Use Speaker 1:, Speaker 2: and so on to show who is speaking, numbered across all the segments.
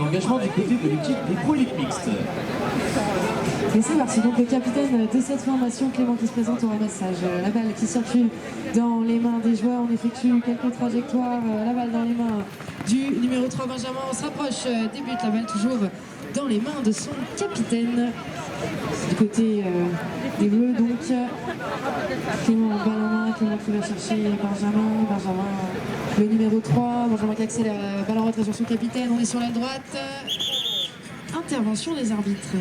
Speaker 1: l'engagement du côté de l'équipe des Pro Elite Mixtes.
Speaker 2: Et c'est parti, donc le capitaine de cette formation, Clément, qui se présente au ramassage. La balle qui circule dans les mains des joueurs, on effectue quelques trajectoires, la balle dans les mains du numéro 3 Benjamin, on se rapproche des buts, la balle toujours dans les mains de son capitaine. Du côté des Bleus, donc Clément balle en main, Clément qui va chercher Benjamin, le numéro 3, Benjamin qui accélère, balle en retrait sur son capitaine, on est sur la droite. Intervention des arbitres.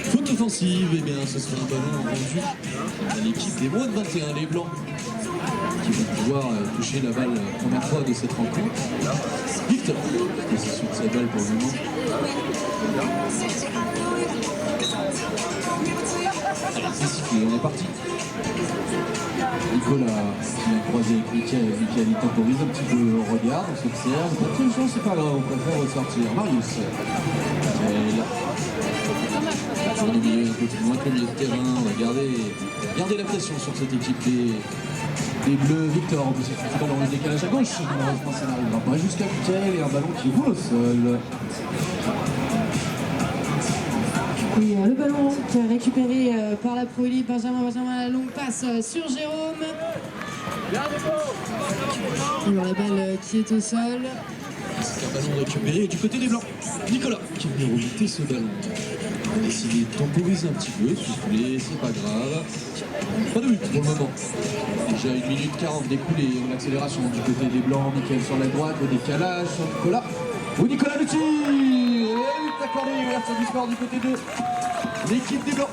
Speaker 1: Faute offensive, et bien ce sera un ballon rendu à l'équipe des moins de 21, les Blancs, qui vont pouvoir toucher la balle première fois de cette rencontre. Victor, possession de sa balle pour le moment. Allez, c'est sifflé, on est parti. Nicolas qui a croisé avec Mickaël, il temporise un petit peu, on regarde, on s'observe, pas de chance, c'est pas grave, on préfère ressortir. Marius, on est au milieu un peu plus loin que le milieu de terrain, on va garder la pression sur cette équipe des Bleus. Victor en possession du ballon, le décalage à gauche, malheureusement ça n'arrivera pas jusqu'à Mickaël et un ballon qui roule au sol.
Speaker 2: Et le ballon qui est récupéré par la Pro Elite, Benjamin, la longue passe sur Jérôme. Alors la balle qui est au sol.
Speaker 1: C'est un ballon récupéré du côté des Blancs. Nicolas qui vient remonter ce ballon. On a décidé de temporiser un petit peu, souffler, c'est pas grave. Pas de but pour le moment. Déjà 1 minute 40 d'écoulé en accélération du côté des Blancs. Mickaël sur la droite, le décalage sur Nicolas. Oh, Nicolas le tir. Et but accordé, ouverture du score du côté de l'équipe des Blancs.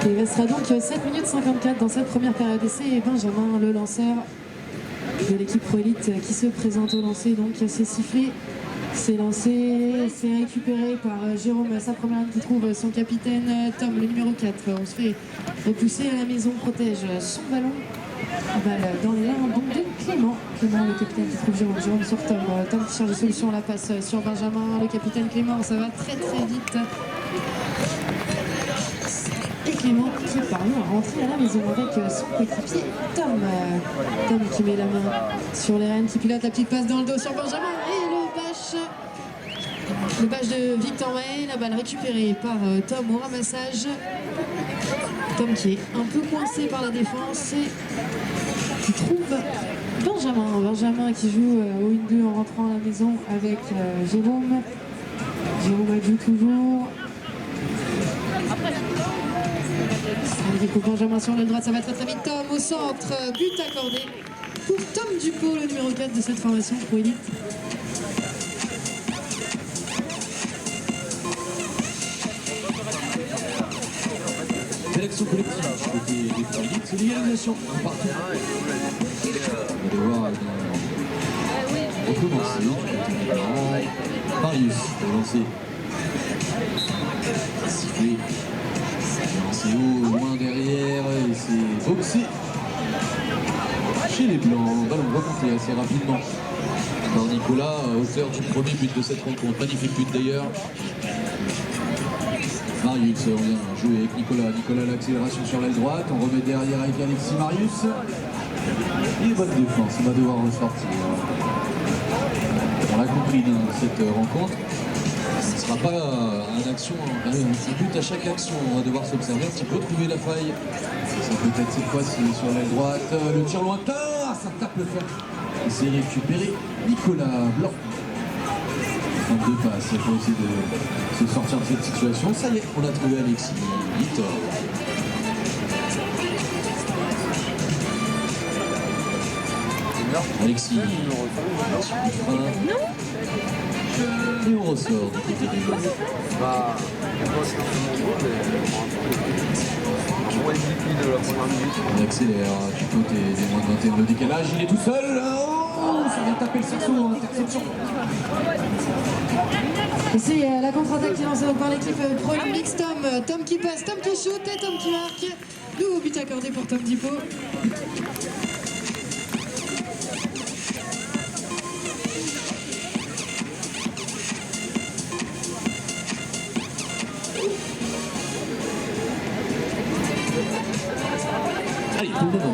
Speaker 2: Il restera donc 7 minutes 54 dans cette première période d'essai et Benjamin, le lanceur de l'équipe Pro Elite qui se présente au lancer, donc c'est sifflé, c'est lancé, c'est récupéré par Jérôme, sa première ligne qui trouve son capitaine Tom, le numéro 4. On se fait repousser à la maison, protège son ballon. Balle dans les mains donc de Clément, le capitaine qui trouve Jérôme sur Tom, Tom qui cherche des solutions à la passe sur Benjamin, le capitaine Clément, ça va très vite. Et Clément qui parvient à rentrer à la maison avec son coéquipier Tom. Tom qui met la main sur les rênes, qui pilote la petite passe dans le dos sur Benjamin et le bâche de Victor May, la balle récupérée par Tom au ramassage. Tom qui est un peu coincé par la défense et qui trouve Benjamin qui joue au 1-2 en rentrant à la maison avec Jérôme. Jérôme joue toujours. Benjamin sur la droite, ça va très vite. Tom au centre, but accordé pour Tom Dupont, le numéro 4 de cette formation Pro Elite.
Speaker 1: Sélection collective du côté des Pro Elite, c'est l'égalisation partout. On va devoir recommencer. Marius pour lancer. Sifflé. C'est haut, loin derrière, et c'est boxé chez les Blancs. Ballon remonté assez rapidement par Nicolas, auteur du premier but de cette rencontre. Magnifique but d'ailleurs. Marius, on vient jouer avec Nicolas. Nicolas, l'accélération sur l'aile droite. On remet derrière avec Alexis Marius. Et bonne défense, on va devoir ressortir. On l'a compris dans cette rencontre. Ce ne sera pas un but à chaque action, on va devoir s'observer un petit peu, trouver la faille. C'est peut-être cette fois-ci sur l'aile droite, le tir lointain, ça tape le fer. Et c'est récupéré Nicolas Blanc. 22 passes pour essayer de se sortir de cette situation. Ça y est, on a trouvé Alexis Victor. Alexis, et on ressort du côté des Blancs. On accélère du côté des moins de 21, le décalage, il est tout seul. Oh, ça vient taper le cerceau, interception.
Speaker 2: Et c'est la contre-attaque qui est lancée par l'équipe Pro Elite Mix. Tom qui passe, Tom qui shoot et Tom qui marque. Nouveau but accordé pour Tom Dupont.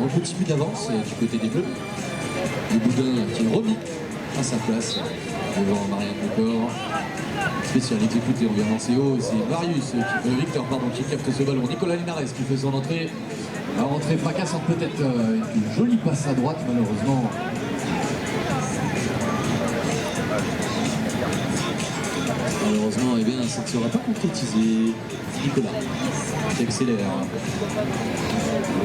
Speaker 1: on continue d'avance du côté des Bleus. Le Boudin qui est remis à sa place devant Marianne Lecor. Spécial exécuté, on vient lancer haut et c'est Victor qui capte ce ballon. Nicolas Linares qui fait son entrée. La rentrée fracassante peut-être, une jolie passe à droite malheureusement. Malheureusement, eh bien, ça ne sera pas concrétisé. Nicolas qui accélère. Un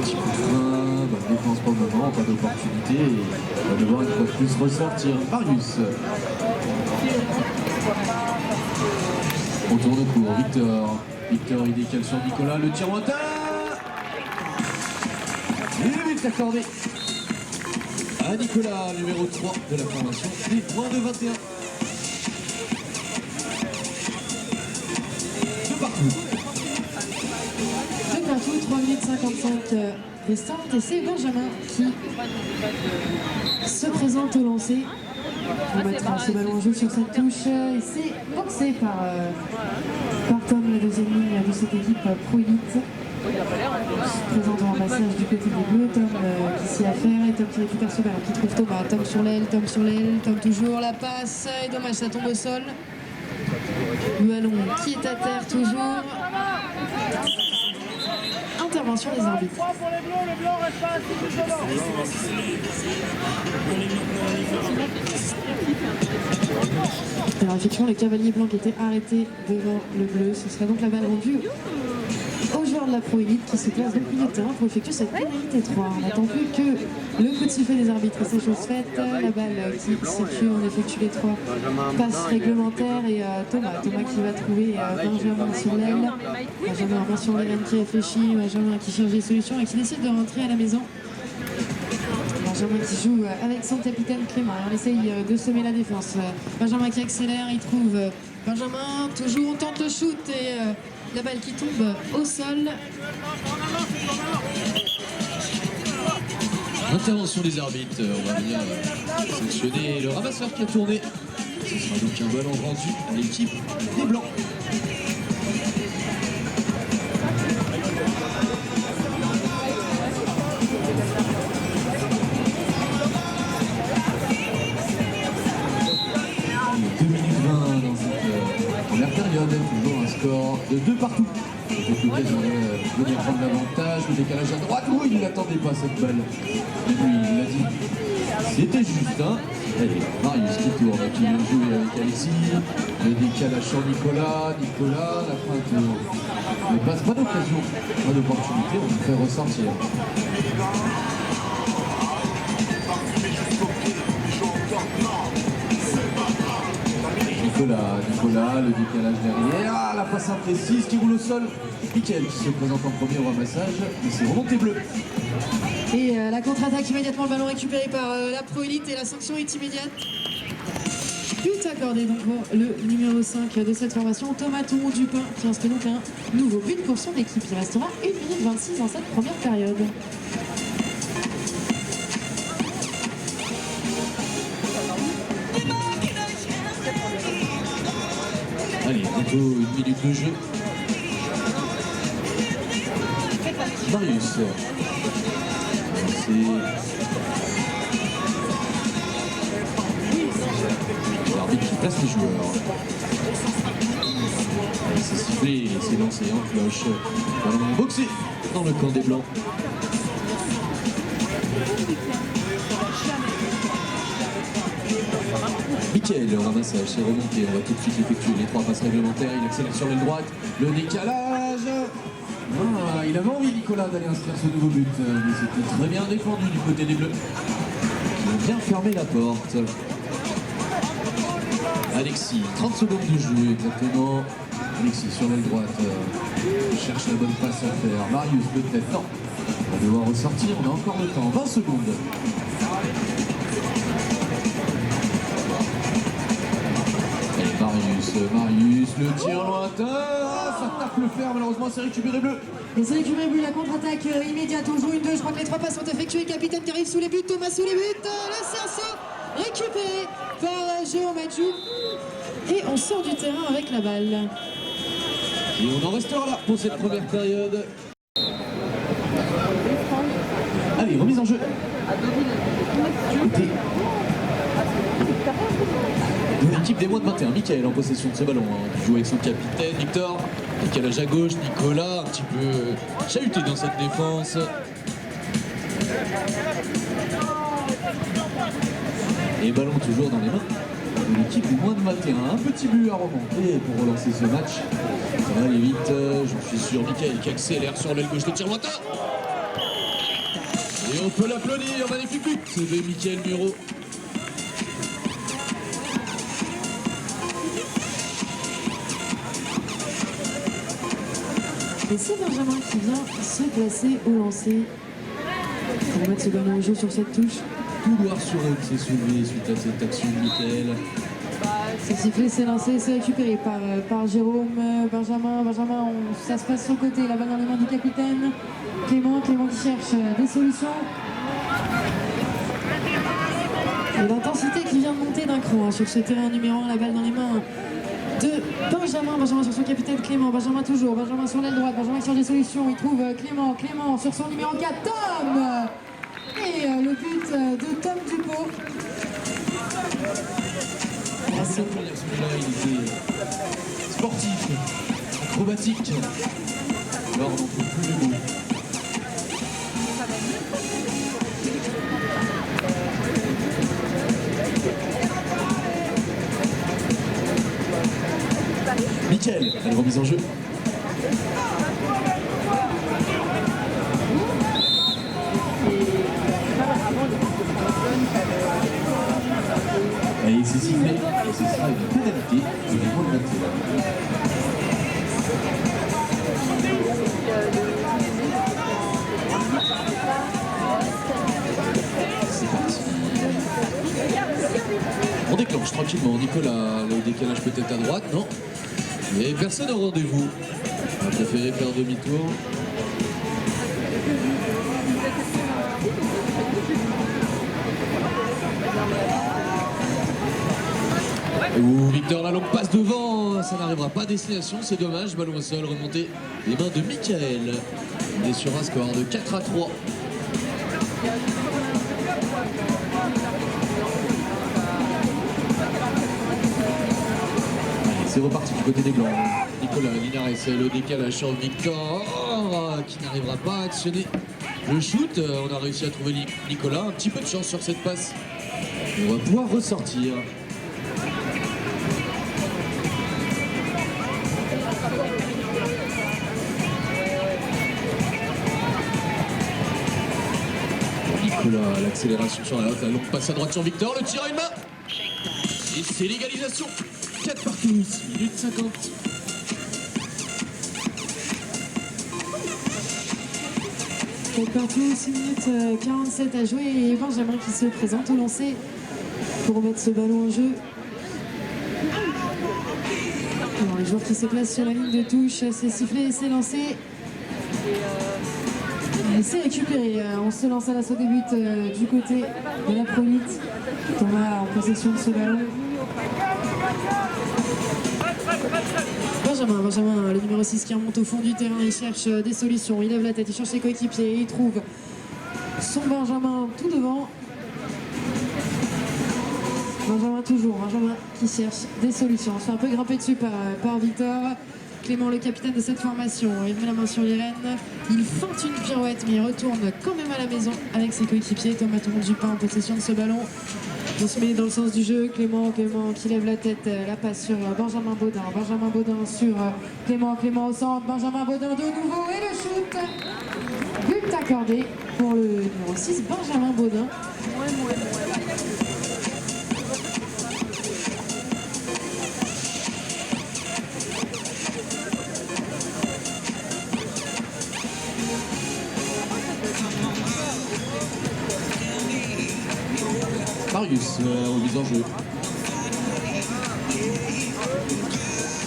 Speaker 1: petit coup de frein, défense pour le moment, pas d'opportunité. On va devoir une fois de plus ressortir. Marius. On tourne court, Victor. Victor, il décale sur Nicolas, le tir lointain. Et le but accordé à Nicolas, numéro 3 de la formation, des points de 21. De partout.
Speaker 2: De partout, 3 minutes 55 restantes. Et c'est Benjamin qui se présente au lancer. On va mettre ce ballon en jeu sur cette touche. Et c'est boxé par Tom, la deuxième ligne de cette équipe Pro Elite. Présente en ramassage du côté des Bleus, Tom qui s'y affaire et Tom qui récupère ce ballon, qui trouve Thomas, Tom sur l'aile, Tom toujours, la passe, et dommage ça tombe au sol. Le ballon qui est à terre toujours. Intervention des arbitres. Alors effectivement le cavalier blanc qui était arrêté devant le bleu, ce serait donc la balle rendue aux joueurs de la Pro Elite qui se place donc milieu de terrain pour effectuer cette pénalité 3. On n'attend plus que le coup de sifflet des arbitres, c'est chose faite. La balle qui circule, on effectue les 3 passes réglementaires et Thomas qui va trouver Benjamin sur l'aile. Benjamin main sur l'aile qui réfléchit, Benjamin qui cherche des solutions et qui décide de rentrer à la maison. Benjamin qui joue avec son capitaine Clément. On essaye de semer la défense. Benjamin qui accélère, il trouve Benjamin, toujours on tente le shoot et la balle qui tombe au sol.
Speaker 1: Intervention des arbitres, on va venir sanctionner le ramasseur qui a tourné. Ce sera donc un ballon rendu à l'équipe des Blancs. Toujours un score de 2 partout. Donc l'occasion de venir prendre l'avantage, le décalage à droite. Oui, il n'attendait pas cette balle. Et lui, il l'a dit. C'était juste, hein. Allez, Marius qui tourne, qui vient de jouer avec Alexis. Le décalage sur Nicolas. Nicolas, la feinte. Mais pas d'occasion, pas d'opportunité, on le fait ressortir. Nicolas, le décalage derrière, la passe imprécise qui roule au sol. Mickaël qui se présente en premier au ramassage, mais c'est remonté bleu.
Speaker 2: Et la contre-attaque immédiatement, le ballon récupéré par la Pro Elite et la sanction est immédiate. But accordé donc pour le numéro 5 de cette formation, Thomas Dupin, qui inscrit donc un nouveau but pour son équipe. Il restera 1 minute 26 dans cette première période.
Speaker 1: Allez, bientôt 1 minute de jeu. Marius. C'est l'arbitre qui place les joueurs. C'est sifflé, c'est lancé en cloche. Ballon boxé dans le camp des Blancs. Mickaël, le ramassage, c'est remonté. On va tout de suite effectuer les 3 passes réglementaires. Il accélère sur l'aile droite. Le décalage. Ah, il avait envie, Nicolas, d'aller inscrire ce nouveau but. Mais c'était très bien défendu du côté des Bleus. Ils ont bien fermé la porte. Alexis, 30 secondes de jeu exactement. Alexis sur l'aile droite. Cherche la bonne passe à faire. Marius peut-être. Non. On va devoir ressortir. On a encore le temps. 20 secondes. Marius, le tir lointain, ça tape le fer, malheureusement c'est récupéré bleu.
Speaker 2: Et c'est récupéré bleu, la contre-attaque immédiate, on joue une 2, je crois que les 3 passes sont effectuées, capitaine qui arrive sous les buts, Thomas sous les buts, le cerceau récupéré par Jérôme Adjou. Et on sort du terrain avec la balle.
Speaker 1: Et on en restera là pour cette première période. Allez, remise en jeu. Côté de l'équipe des moins de 21. Michael en possession de ce ballon, qui joue avec son capitaine Victor. Décalage à gauche, Nicolas un petit peu chahuté dans cette défense. Et ballon toujours dans les mains de l'équipe des moins de 21. Un petit but à remonter pour relancer ce match. Ça va aller vite, je suis sûr. Michael qui accélère sur l'aile gauche de tir lointain. Et on peut l'applaudir, magnifique but de Michael Muro.
Speaker 2: Et c'est Benjamin qui vient se placer au lancer pour mettre ce ballon au jeu sur cette touche.
Speaker 1: Couloir sur eux qui s'est soulevé suite à cette action de Michael.
Speaker 2: C'est sifflé, c'est lancé, c'est récupéré par Jérôme, Benjamin, ça se passe sur le côté, la balle dans les mains du capitaine. Clément qui cherche des solutions. Et l'intensité qui vient de monter d'un cran sur ce terrain numéro 1, la balle dans les mains de Benjamin sur son capitaine Clément, Benjamin toujours, Benjamin sur l'aile droite, Benjamin cherche des solutions, il trouve Clément sur son numéro 4, Tom. Et le but de Tom Dupont.
Speaker 1: Celui-là, il était sportif, acrobatique. Alors, on n'en trouve plus les mots. Michael, elle remise en jeu. Et c'est sifflé, et ce sera une pénalité de moins de 21. C'est parti. On déclenche tranquillement. Nicolas, le décalage peut-être à droite, non? Et personne au rendez-vous. On a préféré faire demi-tour. Ouh, Victor, la longue passe devant, ça n'arrivera pas à destination, c'est dommage. Ballon au sol, remonté les mains de Michael. On est sur un score de 4-3. C'est reparti du côté des Blancs. Nicolas Linares, le décalage sur Victor, qui n'arrivera pas à actionner le shoot. On a réussi à trouver Nicolas, un petit peu de chance sur cette passe. On va pouvoir ressortir. Nicolas, l'accélération sur la longue passe à droite sur Victor, le tir à une main. Et c'est l'égalisation. 4 partout, 6 minutes 50.
Speaker 2: Partout, 6 minutes 47 à jouer et Benjamin qui se présente au lancer pour remettre ce ballon en jeu. Alors, les joueurs qui se placent sur la ligne de touche, c'est sifflé et c'est lancé. Et c'est récupéré. On se lance à l'assaut des buts du côté de la Pro 8. Thomas en possession de ce ballon. Benjamin, le numéro 6 qui remonte au fond du terrain, il cherche des solutions, il lève la tête, il cherche ses coéquipiers, il trouve son Benjamin tout devant. Benjamin qui cherche des solutions. On se fait un peu grimper dessus par Victor. Clément, le capitaine de cette formation, il met la main sur l'Irène. Il feinte une pirouette, mais il retourne quand même à la maison avec ses coéquipiers. Thomas Dupin en possession de ce ballon. On se met dans le sens du jeu. Clément qui lève la tête. La passe sur Benjamin Baudin. Benjamin Baudin sur Clément au centre. Benjamin Baudin de nouveau et le shoot. But accordé pour le numéro 6, Benjamin Baudin.
Speaker 1: Marius, remise en jeu.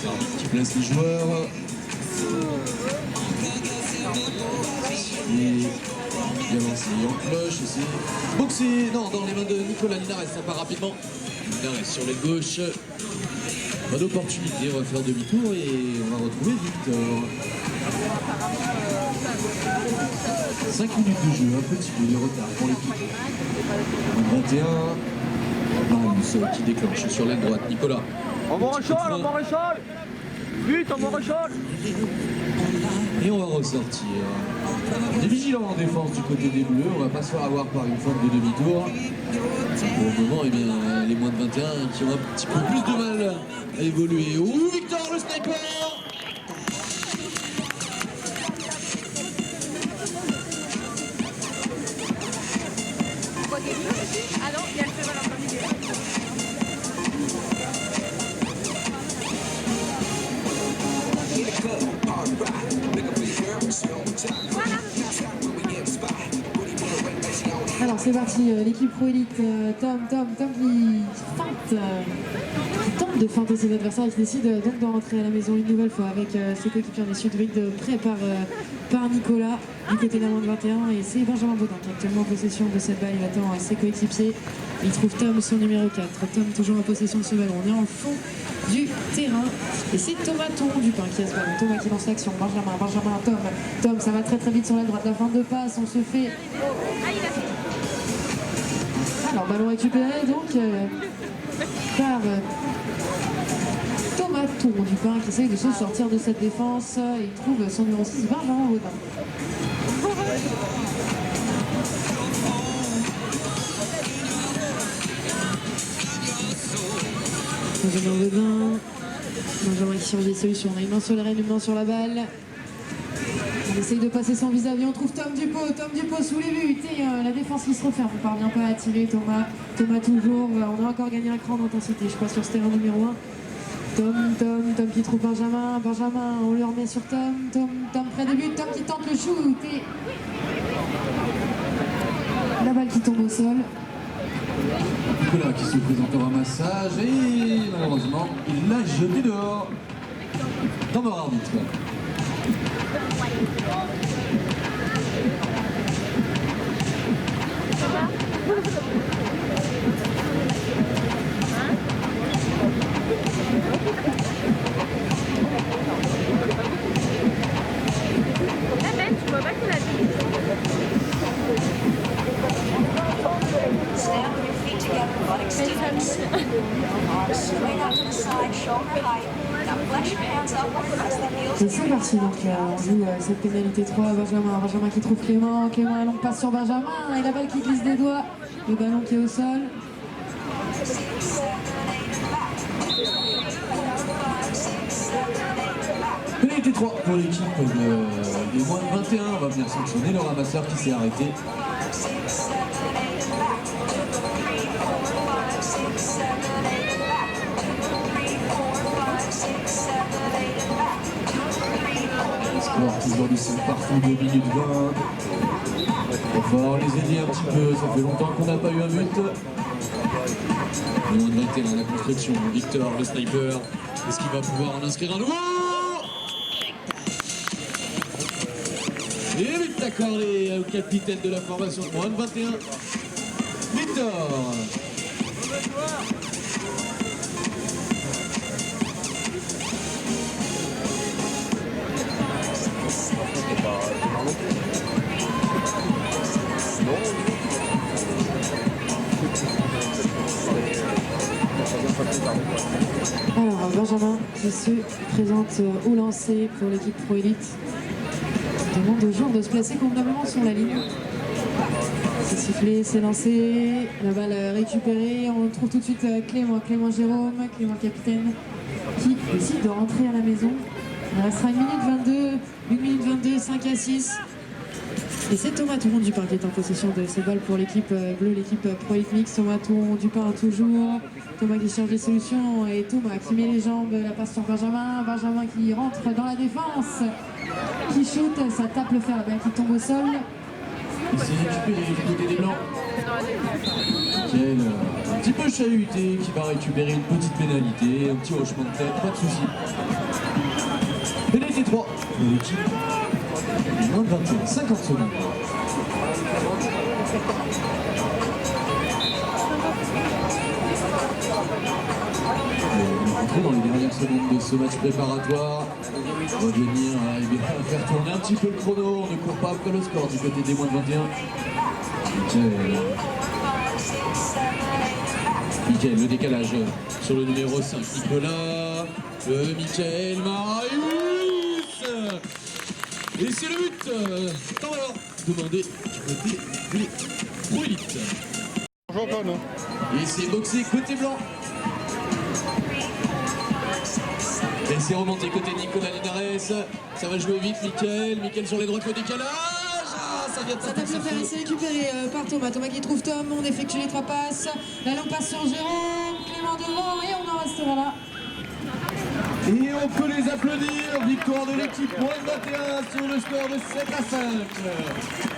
Speaker 1: Arbitre qui place les joueurs. Et bien lancé en cloche. C'est boxé. Non, dans les mains de Nicolas Linares, ça part rapidement. Linares sur les gauches. Pas d'opportunité, on va faire demi-tour et on va retrouver Victor. 5 minutes de jeu, un petit peu de retard pour l'équipe. 21. Marius qui déclenche sur l'aile droite. Nicolas.
Speaker 3: On va Maréchal. Vite, on va Maréchal.
Speaker 1: Et on va ressortir. On est vigilant en défense du côté des Bleus. On va pas se faire avoir par une forme de demi-tour. Pour le moment, eh bien, les moins de 21 qui ont un petit peu plus de mal à évoluer. Ouh, Victor le sniper!
Speaker 4: Ah non, il y a le cheval en premier.
Speaker 2: Alors c'est parti, l'équipe Pro Elite, Tom qui feinte, qui tente de feinter ses adversaires, qui décide donc de rentrer à la maison une nouvelle fois avec ses coéquipiers en issue de bride prêt par Nicolas du côté de la main de 21, et c'est Benjamin Baudin qui est actuellement en possession de cette balle. Il attend ses coéquipiers, il trouve Tom, son numéro 4. Tom toujours en possession de ce ballon, on est en fond du terrain et c'est Thomas Dupin qui a ce ballon. Thomas qui lance l'action, Benjamin, Tom, ça va très très vite sur la droite, la fin de passe, on se fait... Alors ballon récupéré donc par Thomas Dupin qui essaye de se sortir de cette défense. Il trouve son numéro 6, Benjamin Baudin. Benjamin qui change les solutions. On a une main sur les rênes, une main sur la balle. On essaye de passer son vis-à-vis, on trouve Tom Dupont sous les buts et la défense qui se referme, on ne parvient pas à tirer. Thomas toujours, on a encore gagné un cran d'intensité, je crois, sur ce terrain numéro 1. Tom qui trouve Benjamin, on le remet sur Tom près des buts, Tom qui tente le shoot et la balle qui tombe au sol.
Speaker 1: Nicolas qui se présente au ramassage et malheureusement il l'a jeté dehors. Temps mort arbitre.
Speaker 4: La bête, tu vois pas qu'il a dit.
Speaker 5: Stand with your feet together, butt extended. Swing up to the side, shoulder height. Now flex your hands up, press the heels.
Speaker 2: Et c'est parti, donc on joue cette pénalité 3, Benjamin qui trouve Clément, un long passe sur Benjamin, et la balle qui glisse des doigts, le ballon qui est au sol.
Speaker 1: Pénalité 3 pour l'équipe des moins de 21, on va venir sanctionner le ramasseur qui s'est arrêté. Score toujours du 5 partout, 2 minutes 20. Il va falloir les aider un petit peu, ça fait longtemps qu'on n'a pas eu un but. Moins de 21, la construction, Victor, le sniper, est-ce qu'il va pouvoir en inscrire un nouveau? Et vite accordé au capitaine de la formation de moins de 21, Victor.
Speaker 2: Alors Benjamin qui se présente au lancer pour l'équipe Pro Elite. On demande aux joueurs de se placer convenablement sur la ligne. C'est sifflé, c'est lancé, la balle récupérée, on trouve tout de suite Clément Jérôme, Clément capitaine, qui décide de rentrer à la maison. Il restera 1 minute 22, 5 à 6. Et c'est Thomas Dupin qui est en possession de ces balles pour l'équipe bleue, l'équipe Pro Elite Mix. Thomas Dupin toujours, Thomas qui cherche des solutions et Thomas qui met les jambes, la passe sur Benjamin qui rentre dans la défense, qui shoot, ça tape le fer, la balle qui tombe au sol.
Speaker 1: Il s'est récupéré du côté des Blancs. Quel un petit peu chahuté qui va récupérer une petite pénalité, un petit hochement de tête, pas de souci. Pénalité 3 pour l'équipe. Moins de 21, 50 secondes. Le contrôle dans les dernières dernières secondes de ce match préparatoire. On va venir faire tourner un petit peu le chrono. On ne court pas après le score du côté des moins de 21. Mickaël, le décalage sur le numéro 5. Nicolas, Mickaël, Marius. Et c'est le but. Temps alors demandé du côté des Pro Élite. Et c'est boxé côté blanc. Et c'est remonté côté Nicolas Linares. Ça va jouer vite, Mickaël sur les droites, le décalage. Ah, ça vient de
Speaker 2: Ça tape le fer et c'est récupéré par Thomas. Thomas qui trouve Tom, on effectue les 3 passes. La longue passe sur Jérôme, Clément devant et on en restera là.
Speaker 1: Et on peut les applaudir. Victoire de l'équipe moins 21 sur le score de 7-5.